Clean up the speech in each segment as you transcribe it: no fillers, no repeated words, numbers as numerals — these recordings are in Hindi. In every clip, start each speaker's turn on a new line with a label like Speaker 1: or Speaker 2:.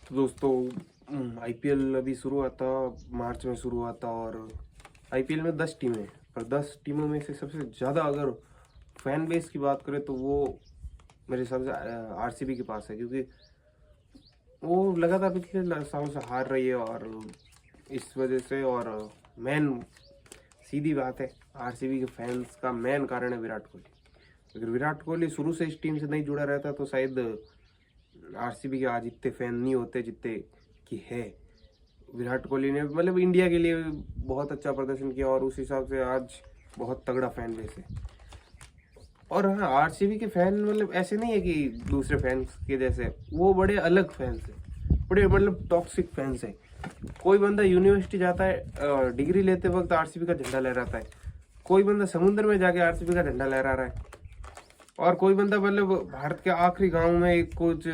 Speaker 1: तो दोस्तों आईपीएल अभी शुरू हुआ था, मार्च में शुरू हुआ था। और आईपीएल में 10 टीमें हैं, पर 10 टीमों में से सबसे ज़्यादा अगर फैन बेस की बात करें तो वो मेरे हिसाब से आरसीबी के पास है, क्योंकि वो लगातार पिछले सालों से हार रही है। और इस वजह से, और मेन सीधी बात है, आरसीबी के फैंस का मेन कारण है विराट कोहली। अगर विराट कोहली शुरू से इस टीम से नहीं जुड़ा रहता तो शायद आरसीबी के आज इतने फैन नहीं होते जितने की है। विराट कोहली ने मतलब इंडिया के लिए बहुत अच्छा प्रदर्शन किया और उस हिसाब से आज बहुत तगड़ा फैन बेस है। और हाँ, आरसीबी के फैन मतलब ऐसे नहीं है कि दूसरे फैंस के जैसे, वो बड़े अलग फैंस है, बड़े मतलब टॉक्सिक फैंस है। कोई बंदा यूनिवर्सिटी जाता है, डिग्री लेते वक्त आरसीबी का झंडा लहराता है। कोई बंदा समुद्र में जाके आरसीबी का झंडा लहरा रहा है। और कोई बंदा मतलब भारत के आखिरी गांव में कुछ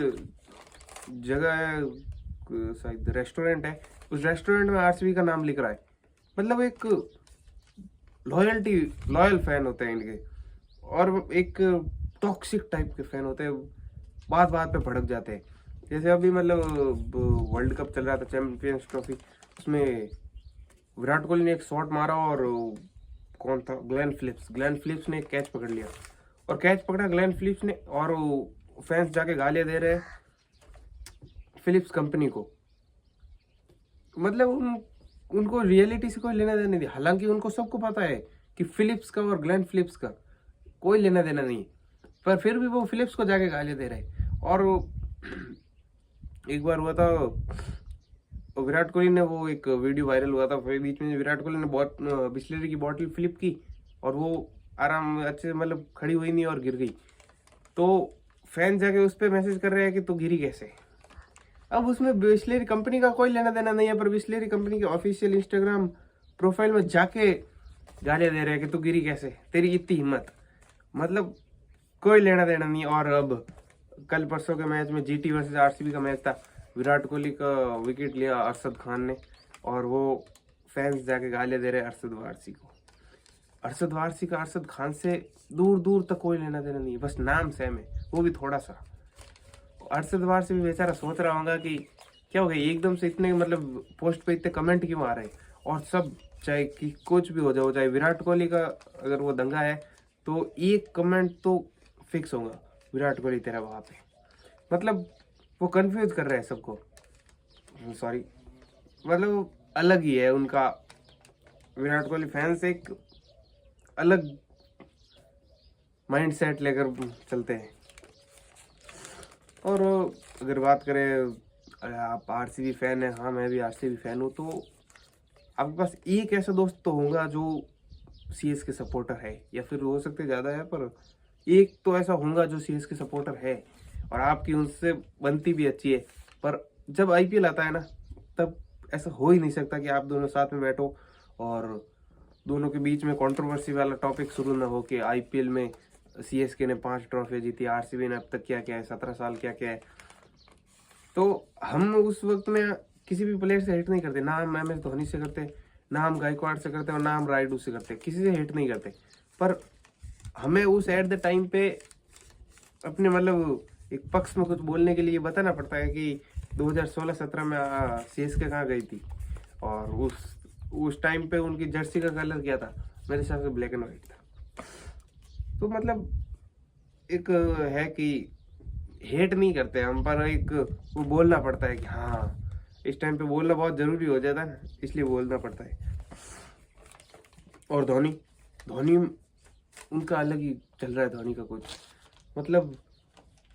Speaker 1: जगह है, शायद रेस्टोरेंट है, उस रेस्टोरेंट में आरसीबी का नाम लिख रहा है। मतलब एक लॉयल फैन होते हैं इनके। और एक टॉक्सिक टाइप के फैन होते हैं, बात बात पे भड़क जाते हैं। जैसे अभी मतलब वर्ल्ड कप चल रहा था, चैंपियंस ट्रॉफी, उसमें विराट कोहली ने एक शॉट मारा और कौन था, ग्लेन फिलिप्स ने एक कैच पकड़ लिया। और कैच पकड़ा ग्लेन फिलिप्स ने, और फैंस जाके गालियां दे रहे हैं फिलिप्स कंपनी को। मतलब उनको रियलिटी से कोई लेना देना नहीं। हालांकि उनको सबको पता है कि फिलिप्स का और ग्लेन फिलिप्स का कोई लेना देना नहीं, पर फिर भी वो फिलिप्स को जाके गालियां दे रहे। और एक बार हुआ था, विराट कोहली ने, वो एक वीडियो वायरल हुआ था फिर बीच में, विराट कोहली ने बिस्लरी की बोतल फ्लिप की और वो आराम अच्छे मतलब खड़ी हुई नहीं और गिर गई। तो फैन जाके उस पर मैसेज कर रहे हैं कि तू गिरी कैसे। अब उसमें बिस्लेरी कंपनी का कोई लेना देना नहीं है, पर बिस्लेरी कंपनी के ऑफिशियल इंस्टाग्राम प्रोफाइल में जाके गालियां दे रहे हैं कि तू गिरी कैसे, तेरी इतनी हिम्मत। मतलब कोई लेना देना नहीं। और अब कल परसों के मैच में जीटी वर्सेस आरसीबी का मैच था, विराट कोहली का विकेट लिया अरशद खान ने, और वो फैंस जाके गालियां दे रहे अरशद वारसी को। अरशद वारसी का अरशद खान से दूर दूर तक कोई लेना देना नहीं है, बस नाम सेम है, वो भी थोड़ा सा। अरशद वारसी भी बेचारा सोच रहा होगा कि क्या हो गया एकदम से इतने मतलब पोस्ट पे इतने कमेंट क्यों आ रहे हैं। और सब चाहे कि कुछ भी हो जाओ, चाहे विराट कोहली का अगर वो दंगा है तो एक कमेंट तो फिक्स होगा, विराट कोहली तेरा वहां पे। मतलब वो कंफ्यूज कर रहे हैं सबको, सॉरी, मतलब अलग ही है उनका। विराट कोहली फैंस एक अलग माइंड सेट लेकर चलते हैं। और अगर बात करें, आप आरसीबी फैन है, हाँ मैं भी आरसीबी फैन हूँ, तो आपके पास एक ऐसा दोस्त तो होगा जो सीएस के सपोर्टर है, या फिर हो सकते ज़्यादा है, पर एक तो ऐसा होगा जो सीएस के सपोर्टर है और आपकी उनसे बनती भी अच्छी है। पर जब आईपीएल आता है ना, तब ऐसा हो ही नहीं सकता कि आप दोनों साथ में बैठो और दोनों के बीच में कंट्रोवर्सी वाला टॉपिक शुरू ना हो कि आईपीएल में सीएसके ने 5 ट्रॉफी जीती, आरसीबी ने अब तक क्या क्या है, 17 साल क्या क्या है। तो हम उस वक्त में किसी भी प्लेयर से हेट नहीं करते, ना हम एम एस धोनी से करते, ना हम गायकवाड़ से करते, और ना हम राइडू से करते, किसी से हेट नहीं करते। पर हमें उस एट द टाइम पे अपने मतलब एक पक्ष में कुछ बोलने के लिए बताना पड़ता है कि 2016-17 में सीएसके कहाँ गई थी, और उस टाइम पे उनकी जर्सी का कलर क्या था, मेरे हिसाब से ब्लैक एंड व्हाइट था। तो मतलब एक है कि हेट नहीं करते हम, पर एक वो बोलना पड़ता है कि हाँ इस टाइम पे बोलना बहुत जरूरी हो जाता है ना, इसलिए बोलना पड़ता है। और धोनी धोनी उनका अलग ही चल रहा है, धोनी का कुछ मतलब,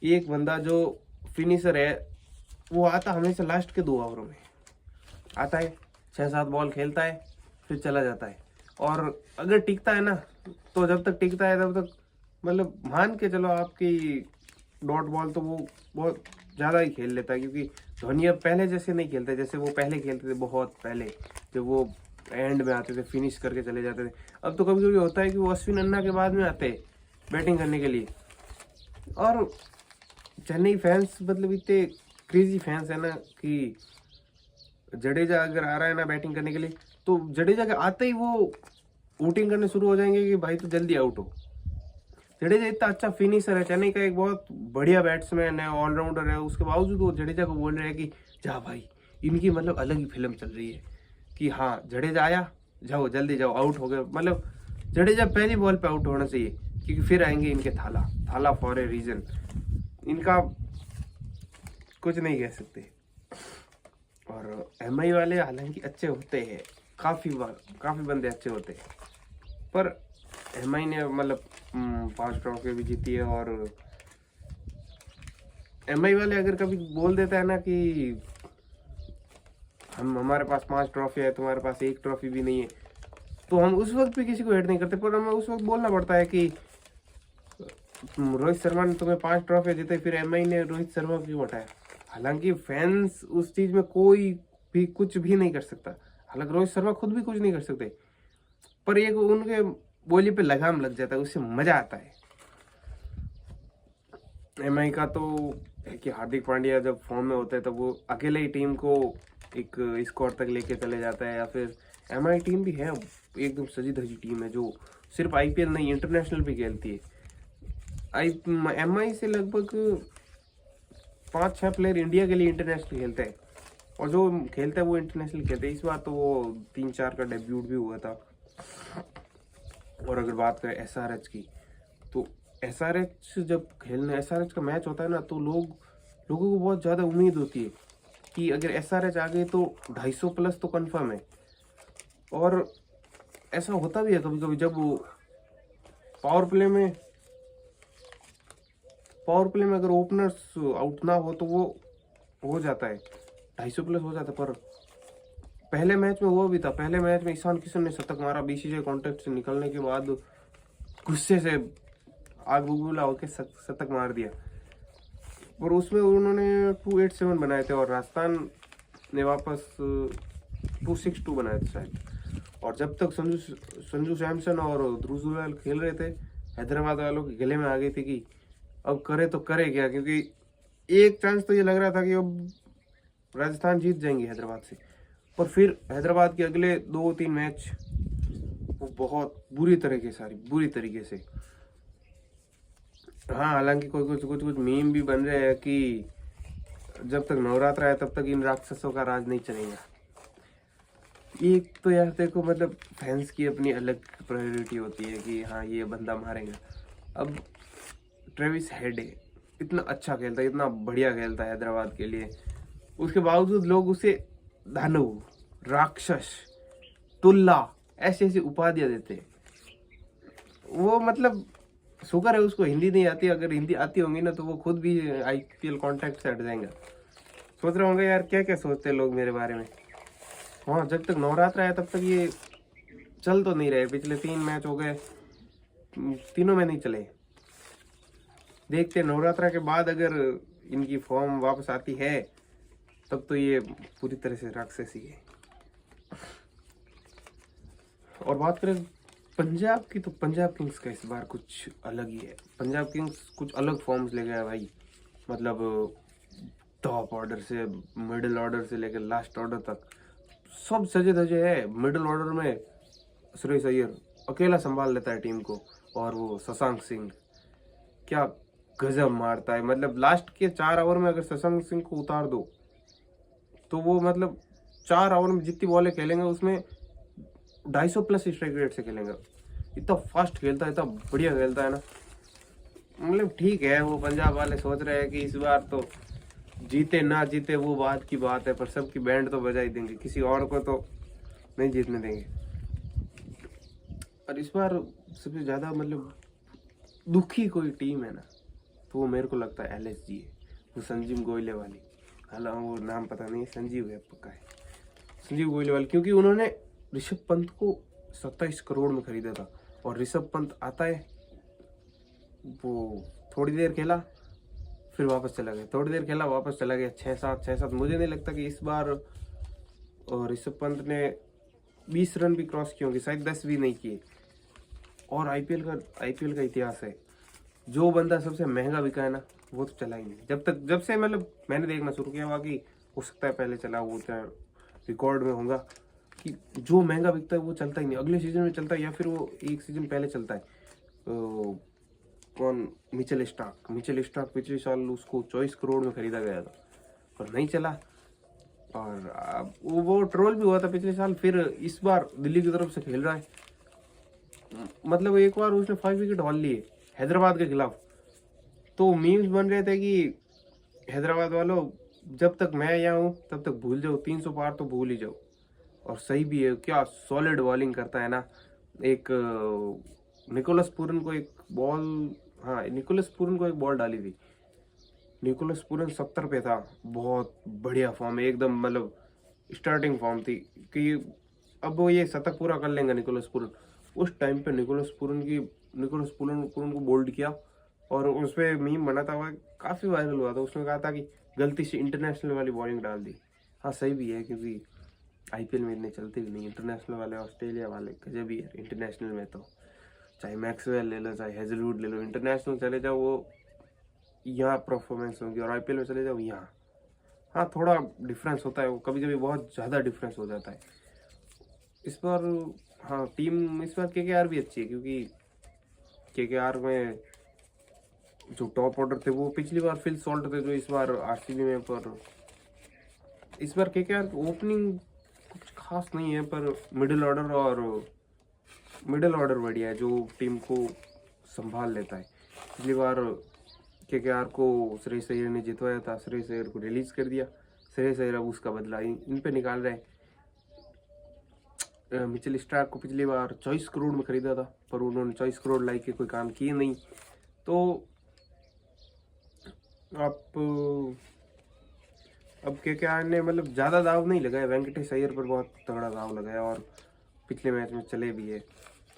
Speaker 1: एक बंदा जो फिनिशर है, वो आता हमेशा लास्ट के 2 ओवरों में आता है, 6-7 बॉल खेलता है, फिर चला जाता है। और अगर टिकता है ना, तो जब तक टिकता है तब तक मतलब मान के चलो आपकी डॉट बॉल तो वो बहुत ज़्यादा ही खेल लेता है, क्योंकि धोनी अब पहले जैसे नहीं खेलते जैसे वो पहले खेलते थे, बहुत पहले जब वो एंड में आते थे फिनिश करके चले जाते थे। अब तो कभी कभी होता है कि वो अश्विन अन्ना के बाद में आते हैं बैटिंग करने के लिए। और चेन्नई फैंस मतलब इतने क्रेजी फैंस है ना कि जडेजा अगर आ रहा है ना बैटिंग करने के लिए, तो जडेजा के आते ही वो वोटिंग करने शुरू हो जाएंगे कि भाई तो जल्दी आउट हो। जडेजा इतना अच्छा फिनिशर है, चेन्नई का एक बहुत बढ़िया बैट्समैन है, ऑलराउंडर है, उसके बावजूद वो जडेजा को बोल रहे हैं कि जा भाई, इनकी मतलब अलग ही फिल्म चल रही है कि हाँ जडेजा आया, जाओ जल्दी जाओ, आउट हो गए। मतलब जडेजा पहली बॉल पे आउट होना चाहिए, क्योंकि फिर आएंगे इनके थाला, थाला फॉर ए रीजन। इनका कुछ नहीं कह सकते। और एमआई वाले हालांकि अच्छे होते हैं, काफी बंदे अच्छे होते हैं, पर एमआई ने मतलब 5 ट्रॉफी भी जीती है। और एमआई वाले अगर कभी बोल देता है ना कि हमारे पास 5 ट्रॉफी है, तुम्हारे पास 1 ट्रॉफी भी नहीं है, तो हम उस वक्त भी किसी को हेट नहीं करते, पर हमें उस वक्त बोलना पड़ता है कि रोहित शर्मा ने तुम्हें 5 ट्रॉफी जीते, फिर एमआई ने रोहित शर्मा क्यों हटाया। हालांकि फैंस उस चीज में कोई भी कुछ भी नहीं कर सकता, हालांकि रोहित शर्मा खुद भी कुछ नहीं कर सकते, पर एक उनके बोली पे लगाम लग जाता है, उससे मजा आता है। एमआई का तो है कि हार्दिक पांड्या जब फॉर्म में होता है तब वो अकेले ही टीम को एक स्कोर तक लेके चले जाता है। या फिर एमआई टीम भी है एकदम सजी धजी टीम है, जो सिर्फ आईपीएल नहीं इंटरनेशनल भी खेलती है। एमआई से लगभग 5-6 प्लेयर इंडिया के लिए इंटरनेशनल खेलते हैं, और जो खेलता है वो इंटरनेशनल खेलते हैं। इस बार तो वो 3-4 का डेब्यूट भी हुआ था। और अगर बात करें एसआरएच की, तो एसआरएच जब खेलने एसआरएच का मैच होता है ना, तो लोगों को बहुत ज़्यादा उम्मीद होती है कि अगर एसआरएच आ गए तो 250 प्लस तो कंफर्म है। और ऐसा होता भी है कभी कभी, जब पावर प्ले में अगर ओपनर्स आउट ना हो तो वो हो जाता है, 250 प्लस हो जाता है। पर पहले मैच में वो भी था, पहले मैच में ईशान किशन ने शतक मारा, बीसीसीआई कॉन्टेक्ट से निकलने के बाद गुस्से से आग बबूला होकर शतक मार दिया। और उसमें उन्होंने 287 बनाए थे, और राजस्थान ने वापस 262 बनाए थे शायद। और जब तक संजू सैमसन और ध्रुव जुरैल खेल रहे थे, हैदराबाद वालों के गले में आ गई थी कि अब करे तो करे क्या, क्योंकि एक चांस तो ये लग रहा था कि अब राजस्थान जीत जाएंगे हैदराबाद से। पर फिर हैदराबाद के अगले 2-3 मैच वो बहुत बुरी तरीके से हाँ, हालांकि कुछ मीम भी बन रहे हैं कि जब तक नवरात्र है तब तक इन राक्षसों का राज नहीं चलेगा। एक तो यार देखो, मतलब फैंस की अपनी अलग प्रायोरिटी होती है कि हाँ ये बंदा मारेगा। अब ट्रेविस हेड है, इतना अच्छा खेलता है, इतना बढ़िया खेलता है हैदराबाद के लिए, उसके बावजूद लोग उसे दानव, राक्षस, तुल्ला ऐसी ऐसी उपाधियां देते हैं। वो मतलब शुक्र है उसको हिंदी नहीं आती, अगर हिंदी आती होंगी ना तो वो खुद भी आईपीएल कॉन्ट्रैक्ट से हट जाएगा। सोच रहे होंगे यार क्या क्या सोचते हैं लोग मेरे बारे में। हाँ, जब तक नवरात्र है तब तक ये चल तो नहीं रहे, पिछले 3 मैच हो गए, तीनों में नहीं चले। देखते नवरात्र के बाद अगर इनकी फॉर्म वापस आती है तब तो ये पूरी तरह से राक्षस ही है। और बात करें पंजाब की, तो पंजाब किंग्स का इस बार कुछ अलग ही है। पंजाब किंग्स कुछ अलग फॉर्म्स ले गया भाई, मतलब टॉप ऑर्डर से, मिडिल ऑर्डर से लेकर लास्ट ऑर्डर तक सब सजे धजे है। मिडिल ऑर्डर में श्रेयस अय्यर अकेला संभाल लेता है टीम को, और वो शशांक सिंह क्या गजब मारता है। मतलब लास्ट के 4 ओवर में अगर शशांक सिंह को उतार दो तो वो मतलब 4 ओवर में जितनी बॉलें खेलेंगे उसमें 250 प्लस स्ट्राइक रेट से खेलेंगे। इतना फास्ट खेलता है, इतना बढ़िया खेलता है ना। मतलब ठीक है, वो पंजाब वाले सोच रहे हैं कि इस बार तो जीते ना जीते वो बात की बात है, पर सबकी बैंड तो बजा ही देंगे, किसी और को तो नहीं जीतने देंगे। और इस बार सबसे ज्यादा मतलब दुखी कोई टीम है ना, तो वो मेरे को लगता है एलएसजी है, वो संजीव गोयले वाली। हालांकि वो नाम पता नहीं, संजीव है पक्का है, संजीव गोयले वाली, क्योंकि उन्होंने ऋषभ पंत को 27 करोड़ में खरीदा था। और ऋषभ पंत आता है, वो थोड़ी देर खेला फिर वापस चला गया, थोड़ी देर खेला वापस चला गया, 6-7। मुझे नहीं लगता कि इस बार ऋषभ पंत ने 20 रन भी क्रॉस किए होंगे, शायद 10 भी नहीं किए। और आईपीएल का इतिहास है, जो बंदा सबसे महंगा बिका है ना वो तो चला ही नहीं। जब से मतलब मैंने देखना शुरू किया, बाकी हो सकता है पहले चला, वो रिकॉर्ड में होगा कि जो महंगा बिकता है वो चलता ही नहीं, अगले सीजन में चलता है, या फिर वो एक सीजन पहले चलता है। कौन, मिचेल स्टार्क पिछले साल उसको 24 करोड़ में खरीदा गया था पर नहीं चला। और अब वो ट्रोल भी हुआ था पिछले साल, फिर इस बार दिल्ली की तरफ से खेल रहा है। मतलब एक बार उसने 5 विकेट हाल लिए हैदराबाद के खिलाफ, तो मीम्स बन रहे थे कि हैदराबाद वालों जब तक मैं यहाँ हूँ तब तक भूल जाओ, 300 पार तो भूल ही जाओ। और सही भी है, क्या सॉलिड बॉलिंग करता है ना। एक निकोलस पूरन को एक बॉल, हाँ निकोलस पूरन को एक बॉल डाली थी, निकोलस पूरन 70 पे था, बहुत बढ़िया फॉर्म है एकदम, मतलब स्टार्टिंग फॉर्म थी कि अब वो ये शतक पूरा कर लेंगे निकोलस पूरन। उस टाइम पे निकोलस पूरन को बोल्ड किया और उस पर मीम बना था, हुआ काफ़ी वायरल हुआ था। उसने कहा था कि गलती से इंटरनेशनल वाली बॉलिंग डाल दी। हाँ सही भी है, क्योंकि आईपीएल में इतने चलते भी नहीं इंटरनेशनल वाले, ऑस्ट्रेलिया वाले गजब ही है इंटरनेशनल में। तो चाहे मैक्सवेल ले लो चाहे हेजलवुड ले लो, इंटरनेशनल चले जाओ वो यहाँ परफॉर्मेंस होगी, और आईपीएल में चले जाओ यहाँ, हाँ थोड़ा डिफरेंस होता है, वो कभी कभी बहुत ज़्यादा डिफरेंस हो जाता है। इस बार हाँ टीम इस बार केकेआर भी अच्छी है, क्योंकि केकेआर में जो टॉप ऑर्डर थे वो पिछली बार फिल सॉल्ट थे जो इस बार आरसीबी में, पर इस बार केकेआर की ओपनिंग कुछ खास नहीं है, पर मिडिल ऑर्डर बढ़िया है जो टीम को संभाल लेता है। पिछली बार केकेआर को श्रेयस अय्यर ने जितवाया था, श्रेयस अय्यर को रिलीज कर दिया, श्रेयस अय्यर अब उसका बदला इन पे निकाल रहे हैं। मिचेल स्टार्क को पिछली बार 24 करोड़ में खरीदा था, पर उन्होंने 24 करोड़ लाई के कोई काम किए नहीं। तो अब केकेआर ने मतलब ज़्यादा दाव नहीं लगाया, वेंकटेश अय्यर पर बहुत तगड़ा दाव लगाया और पिछले मैच में चले भी है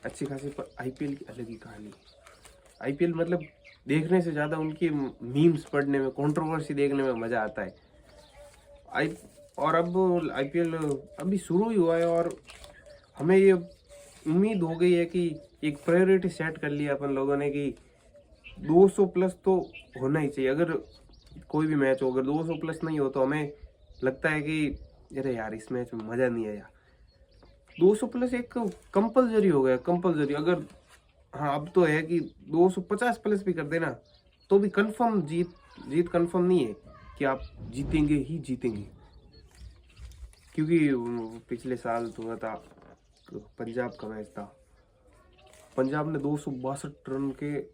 Speaker 1: अच्छी खासी। पर आईपीएल की अलग ही कहानी, आईपीएल मतलब देखने से ज़्यादा उनकी मीम्स पढ़ने में, कंट्रोवर्सी देखने में मज़ा आता है। और अब आईपीएल अभी शुरू ही हुआ है और हमें ये उम्मीद हो गई है कि एक प्रायोरिटी सेट कर लिया अपन लोगों ने कि 200 प्लस तो होना ही चाहिए। अगर कोई भी मैच हो, अगर 200 प्लस नहीं हो तो हमें लगता है कि अरे यार इस मैच में मज़ा नहीं आया। 200 प्लस एक कंपलसरी हो गया, कंपलसरी। अगर हाँ अब तो है कि 250 प्लस भी कर देना तो भी कंफर्म जीत कंफर्म नहीं है कि आप जीतेंगे ही जीतेंगे। क्योंकि पिछले साल तो हुआ था, पंजाब का मैच था, पंजाब ने 262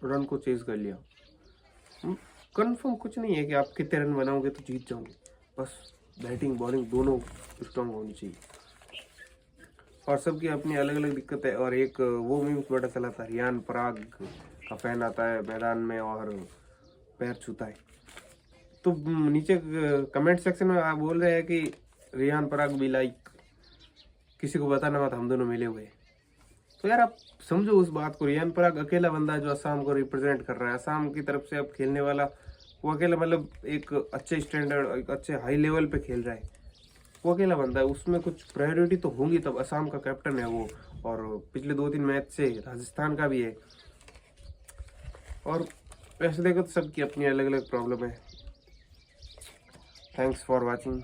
Speaker 1: रन को चेज कर लिया। कंफर्म कुछ नहीं है कि आप कितने रन बनाओगे तो जीत जाओगे, बस बैटिंग बॉलिंग दोनों स्ट्रांग होनी चाहिए। और सबकी अपनी अलग अलग दिक्कत है। और एक वो मीम्स बड़ा चला था, रियान पराग का फैन आता है मैदान में और पैर छूता है, तो नीचे कमेंट सेक्शन में आप बोल रहे हैं कि रियान पराग भी लाइक किसी को बताना मत हम दोनों मिले हुए। तो यार आप समझो उस बात को, रियान पराग अकेला बंदा जो असम को रिप्रेजेंट कर रहा है, असम की तरफ से अब खेलने वाला वो अकेला, मतलब एक अच्छे स्टैंडर्ड एक अच्छे हाई लेवल पे खेल रहा है, वो अकेला बंदा है। उसमें कुछ प्रायोरिटी तो होंगी, तब असम का कैप्टन है वो, और पिछले 2-3 मैच से राजस्थान का भी है। और वैसे देखो तो सबकी अपनी अलग अलग प्रॉब्लम है। Thanks for watching.